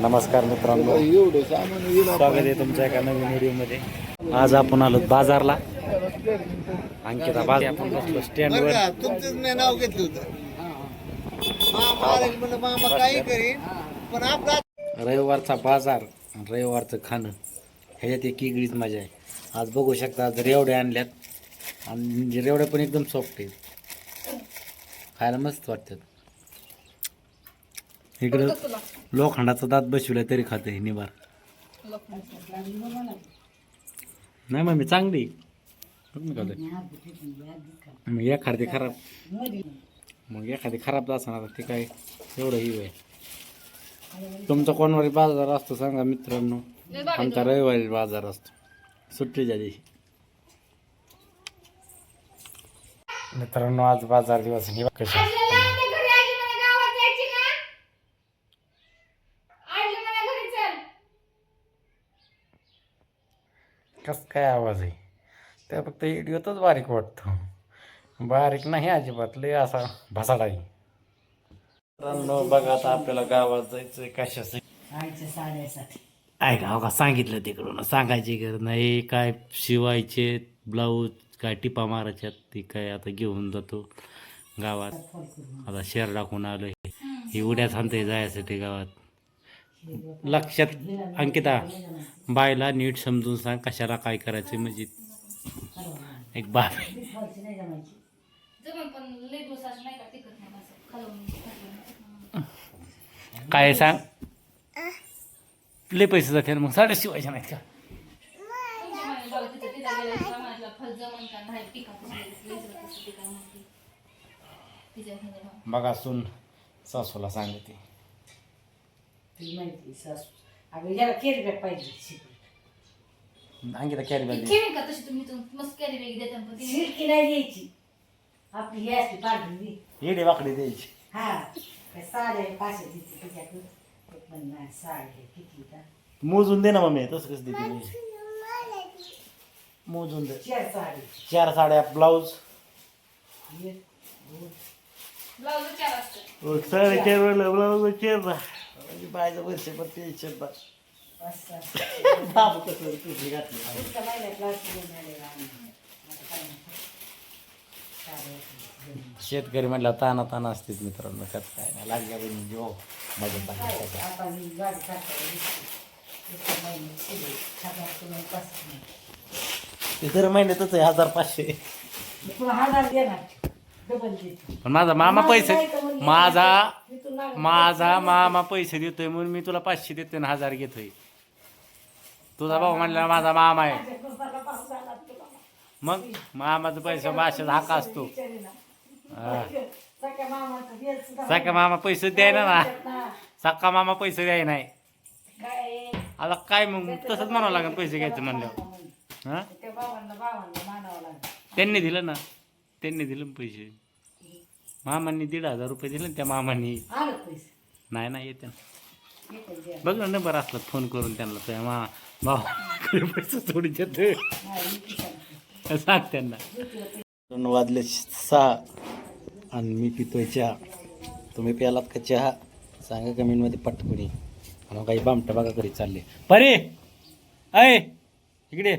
नमस्कार मित्रांनो, स्वागत आहे तुमच्या एका नवीन व्हिडिओमध्ये. आज आपण आलो बाजारला. अंकिता बाजार आपण बसलो स्टँडवर. तुमचं नाव घेतलं होतं मामा काही करीन पण आपला रविवारचा बाजार आणि रविवारचं खाणं ह्याच्यात एक वेगळीच मजा आहे. आज बघू शकता, आज रेवड्या आणल्यात आणि रेवड्या पण एकदम सॉफ्ट आहेत, खायला मस्त वाटतात. इकडं लोखंडाचा दात बसविला तरी खाते हे निबार. नाही मग मी चांगली मग एखादी खराब, मग एखादी खराब असणार ते काय एवढं ही आहे. तुमचा कोणवारी बाजार असतो सांगा मित्रांनो. आमचा रविवारी बाजार असतो सुट्टीच्या दिवशी. मित्रांनो आज बाजार दिवस कशा कस काय आवाज आहे त्या फक्त व्हिडिओतच बारीक वाटतो, बारीक नाही अजिबात, लय असा भसाडा आहे. मित्रांनो बघा आता आपल्याला गावात जायचंय कशासाठी. आहे का सांगितलं तिकडून, सांगायची गरज नाही. काय शिवायचे ब्लाऊज काय टिपा मारायच्यात ती काय आता घेऊन जातो गावात. आता शेर टाकून आलोय, ही उड्या सांगते जायसाठी गावात. लक्षात अंकिता बायला नीट समजून सांग कशाला काय करायचं, म्हणजे एक बाब काय सांग. लय पैसे जाते मग साड्या शिवायच्या नाहीत का. बघा सून सासूला सांगते अंकिता कॅरी बॅग येडे वाकडे द्यायची. मोजून दे ना मम्मी, तसं कसं देते मोजून दे. 4 साड्या ब्लाऊज 4.5 ब्लाऊज 4 बायचं वर्ष पण टेन्शन बाबू कसं तुझी घातली. शेतकरी म्हटलं ताना ताना असतेच मित्रांनो, त्यात काय नाही लागल्या बहिणी जो मजा ते दर महिन्यातच आहे 1500. पण माझा मामा पैसे माझा मामा पैसे देतोय म्हणून मी तुला 500 देतोय ना 1000 घेतोय. तुझा भाऊ म्हणला माझा मामा आहे, मग मामाचा पैसा भाषेत हाका असतो. सख्या मामा पैसे द्याय ना, सक्का मामा पैसे द्याय नाही. आता काय मग तसंच म्हणावं लागेल पैसे घ्यायचं म्हणल्यावर. हा त्यांनी दिलं ना, त्यांनी दिलं पैसे. मामांनी 1,500 रुपये दिले ना त्या मामांनी. नाही नाही येते ना, बघ ना नंबर असला फोन करून त्यांना त्या भाऊ पैसे थोडी देते सांग त्यांना. 2 वाजले 6 आणि मी पितोय चहा. तुम्ही प्यालात का चहा सांगा कमेंटमध्ये पटकनी. आणि काही बामटा बघा कधी चालले. परे अय इकडे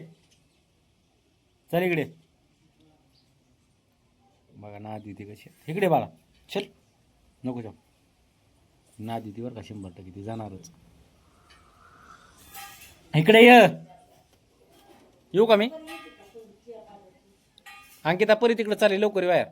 चल, इकडे बघा ना दिदी कशी. इकडे बाळा चल, नको जाऊ ना दिदीवर का 100% ती जाणारच. इकडे येऊ का मी. अंकिता परी तिकडे चालेल लवकर बाहेर.